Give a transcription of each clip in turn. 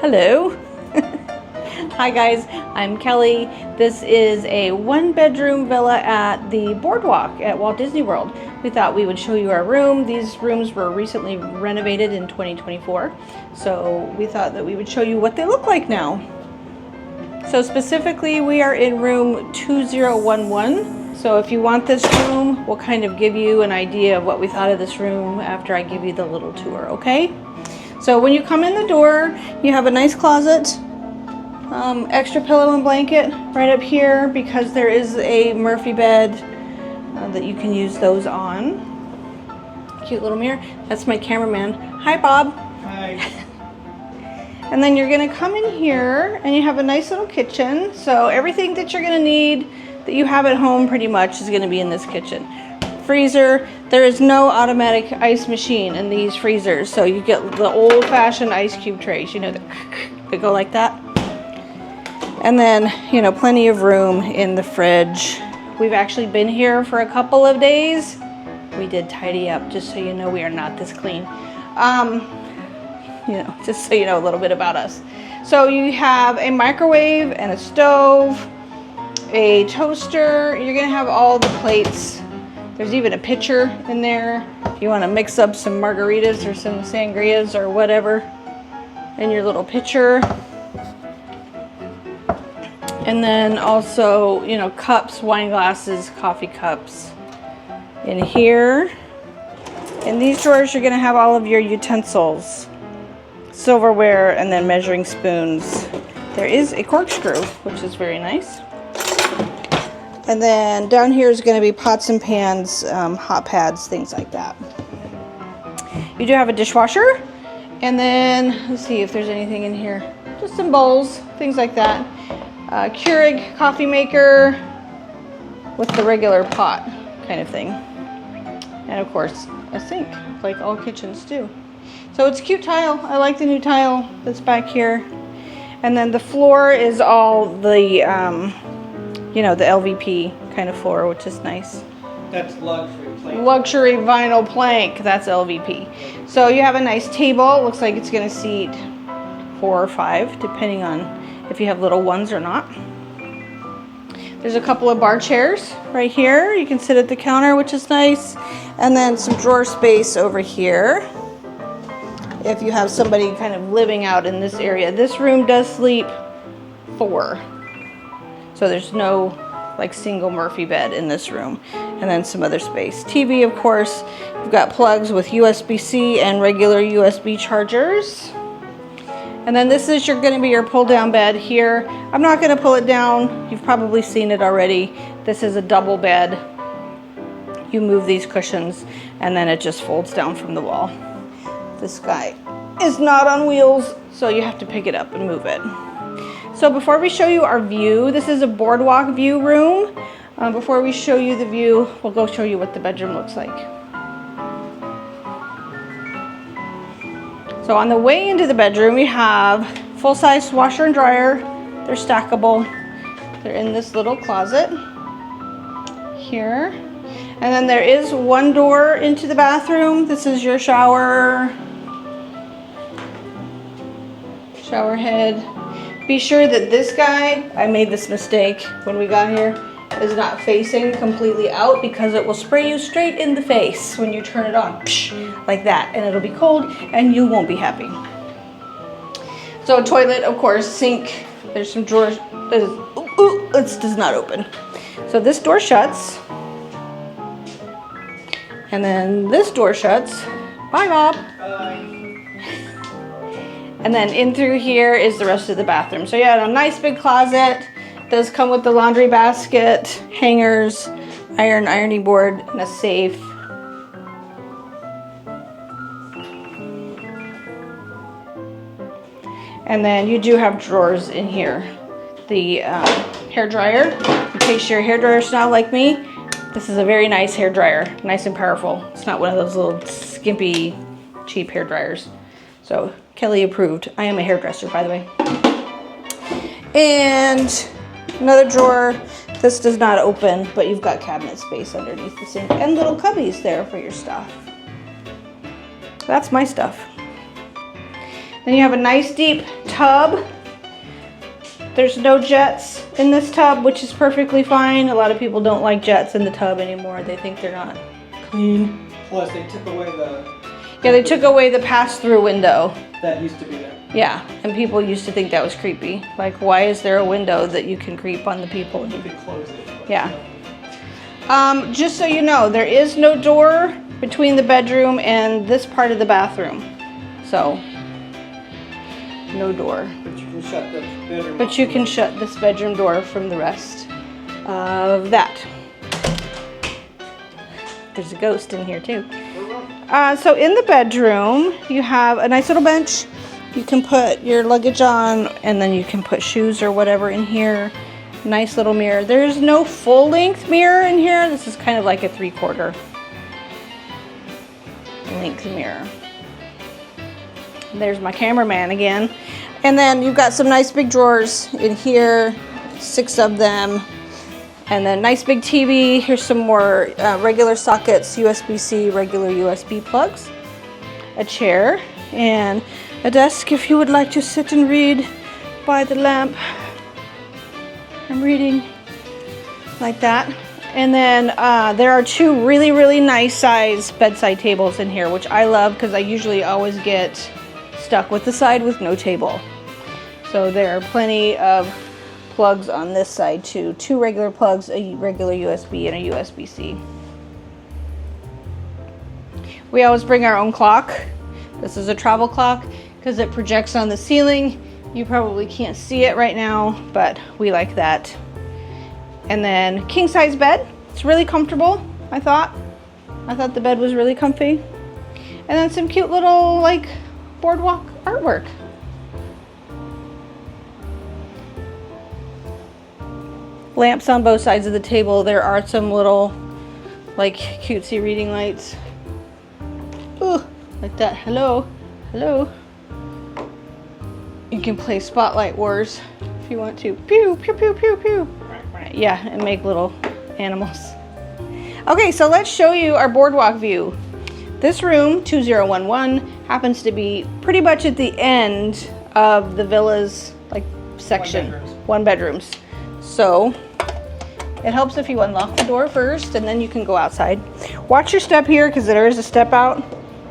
Hello. Hi guys, I'm Kelly. This is a 1-bedroom villa at the Boardwalk at Walt Disney World. We thought we would show you our room. These rooms were recently renovated in 2024, so we thought that we would show you what they look like now. So specifically, we are in room 2011. So if you want this room, we'll kind of give you an idea of what we thought of this room after I give you the little tour, okay? So when you come in the door, you have a nice closet, extra pillow and blanket right up here because there is a Murphy bed that you can use those on. Cute little mirror. That's my cameraman. Hi, Bob. Hi. And then you're gonna come in here and you have a nice little kitchen. So everything that you're gonna need that you have at home pretty much is gonna be in this kitchen. Freezer, there is no automatic ice machine in these freezers. So you get the old-fashioned ice cube trays, you know, that go like that. And then, you know, plenty of room in the fridge. We've actually been here for a couple of days. We did tidy up, just so you know we are not this clean. You know, just so you know a little bit about us. So you have a microwave and a stove, a toaster. You're gonna have all the plates. There's even a pitcher in there if you want to mix up some margaritas or some sangrias or whatever in your little pitcher. And then also, you know, cups, wine glasses, coffee cups in here. In these drawers, you're gonna have all of your utensils, silverware, and then measuring spoons. There is a corkscrew, which is very nice. And then down here is gonna be pots and pans, hot pads, things like that. You do have a dishwasher. And then, let's see if there's anything in here. Just some bowls, things like that. Keurig coffee maker with the regular pot kind of thing. And of course, a sink, like all kitchens do. So it's cute tile. I like the new tile that's back here. And then the floor is all the, you know, the LVP kind of floor, which is nice. That's luxury plank. Luxury vinyl plank, that's LVP. So you have a nice table. It looks like it's gonna seat 4 or 5, depending on if you have little ones or not. There's a couple of bar chairs right here. You can sit at the counter, which is nice. And then some drawer space over here if you have somebody kind of living out in this area. This room does sleep 4. So there's no like single Murphy bed in this room. And then some other space. TV, of course. You've got plugs with USB-C and regular USB chargers. And then this is gonna be your pull-down bed here. I'm not gonna pull it down. You've probably seen it already. This is a double bed. You move these cushions and then it just folds down from the wall. This guy is not on wheels, so you have to pick it up and move it. So before we show you our view, this is a Boardwalk View room. Before we show you the view, we'll go show you what the bedroom looks like. So on the way into the bedroom, you have full-size washer and dryer. They're stackable. They're in this little closet here. And then there is one door into the bathroom. This is your shower head. Be sure that this guy, I made this mistake when we got here, is not facing completely out because it will spray you straight in the face when you turn it on, like that, and it'll be cold and you won't be happy. So a toilet, of course, sink. There's some drawers. This does not open. So this door shuts. And then this door shuts. Bye, Bob. Bye. And then in through here is the rest of the bathroom. So you have a nice big closet. It does come with the laundry basket, hangers, ironing board, and a safe. And then you do have drawers in here. The hair dryer, in case your hair dryer is not like me. This is a very nice hair dryer, nice and powerful. It's not one of those little skimpy, cheap hair dryers. So Kelly approved. I am a hairdresser, by the way. And another drawer. This does not open, but you've got cabinet space underneath the sink and little cubbies there for your stuff. That's my stuff. Then you have a nice deep tub. There's no jets in this tub, which is perfectly fine. A lot of people don't like jets in the tub anymore. They think they're not clean. Plus, they took away the... Yeah, they took away the pass-through window. That used to be there. Yeah, and people used to think that was creepy. Like, why is there a window that you can creep on the people? You could close it. Yeah. Just so you know, there is no door between the bedroom and this part of the bathroom. So, no door. But you can shut the bedroom. But you can shut this bedroom door from the rest of that. There's a ghost in here too. So in the bedroom, you have a nice little bench. You can put your luggage on, and then you can put shoes or whatever in here. Nice little mirror. There's no full-length mirror in here. This is kind of like a 3/4 length mirror. There's my cameraman again. And then you've got some nice big drawers in here, 6 of them. And then nice big TV. Here's some more regular sockets, USB-C, regular USB plugs. A chair and a desk if you would like to sit and read by the lamp. I'm reading like that. And then there are 2 really, really nice size bedside tables in here, which I love because I usually always get stuck with the side with no table. So there are plenty of plugs on this side too. 2 regular plugs, a regular USB and a USB-C. We always bring our own clock. This is a travel clock because it projects on the ceiling. You probably can't see it right now, but we like that. And then king size bed. It's really comfortable, I thought. I thought the bed was really comfy. And then some cute little like boardwalk artwork. Lamps on both sides of the table. There are some little like cutesy reading lights. Ooh, like that. Hello, hello. You can play Spotlight Wars if you want to. Pew, pew, pew, pew, pew. Yeah, and make little animals. Okay, so let's show you our boardwalk view. This room, 2011, happens to be pretty much at the end of the villa's like section. 1 bedrooms. So it helps if you unlock the door first and then you can go outside. Watch your step here because there is a step out.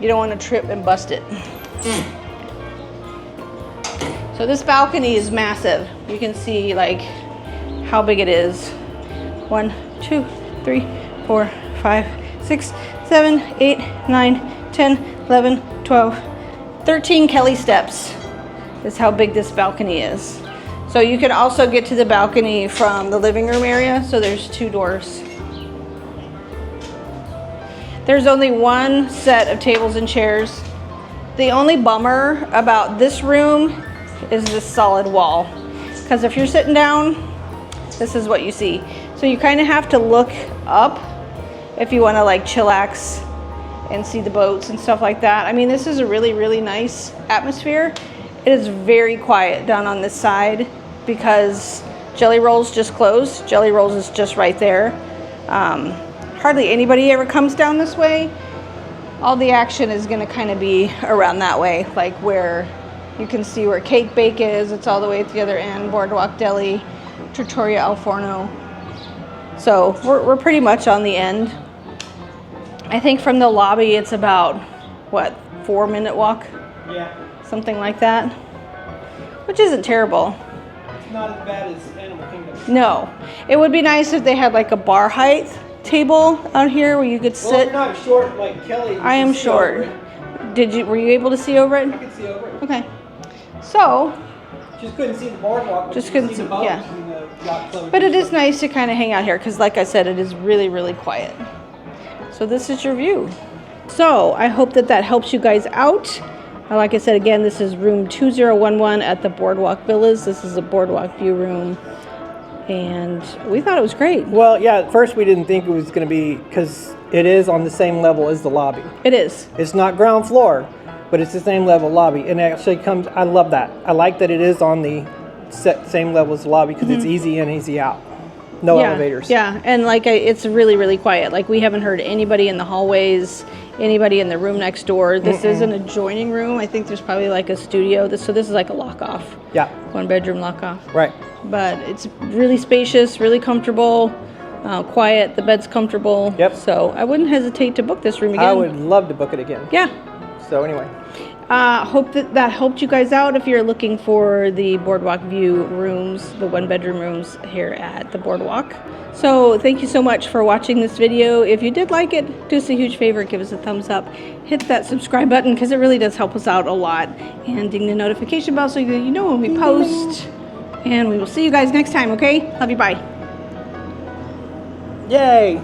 You don't want to trip and bust it. So this balcony is massive. You can see like how big it is. 1, 2, 3, 4, 5, 6, 7, 8, 9, 10, 11, 12, 13 Kelly steps is how big this balcony is. So you can also get to the balcony from the living room area. So there's 2 doors. There's only 1 set of tables and chairs. The only bummer about this room is this solid wall. Because if you're sitting down, this is what you see. So you kind of have to look up if you want to like chillax and see the boats and stuff like that. I mean, this is a really, really nice atmosphere. It is very quiet down on this side because Jelly Rolls just closed. Jelly Rolls is just right there. Hardly anybody ever comes down this way. All the action is going to kind of be around that way, like where you can see where Cake Bake is. It's all the way at the other end. Boardwalk Deli, Trattoria Al Forno. So we're pretty much on the end. I think from the lobby it's about, what, 4-minute walk? Yeah. Something like that. Which isn't terrible. It's not as bad as Animal Kingdom. No. It would be nice if they had like a bar height table out here where you could sit. Well, you're not short like Kelly. I am short. Were you able to see over it? I could see over it. Okay. So, Just couldn't see the boardwalk. Just couldn't see, the boats yeah. and the yacht club. but it is nice to kind of hang out here because like I said, it is really, really quiet. So this is your view. So I hope that helps you guys out. Like I said, again, this is room 2011 at the Boardwalk Villas. This is a Boardwalk View room. And we thought it was great. Well, yeah, at first we didn't think it was going to be, because it is on the same level as the lobby. It is. It's not ground floor, but it's the same level lobby. And it actually comes, I love that. I like that it is on the same level as the lobby because it's easy in, easy out. No Yeah, elevators. Yeah, and like it's really, really quiet. Like we haven't heard anybody in the hallways, anybody in the room next door. This is an adjoining room. I think there's probably like a studio. So this is like a lock off. Yeah. 1-bedroom lock off. Right. But it's really spacious, really comfortable, quiet. The bed's comfortable. Yep. So I wouldn't hesitate to book this room again. I would love to book it again. Yeah. So anyway. Hope that helped you guys out if you're looking for the Boardwalk View rooms, the 1-bedroom rooms here at the Boardwalk. So thank you so much for watching this video. If you did like it, do us a huge favor, give us a thumbs up, hit that subscribe button because it really does help us out a lot, and ding the notification bell so you know when we post. And we will see you guys next time, okay? Love you, bye. Yay!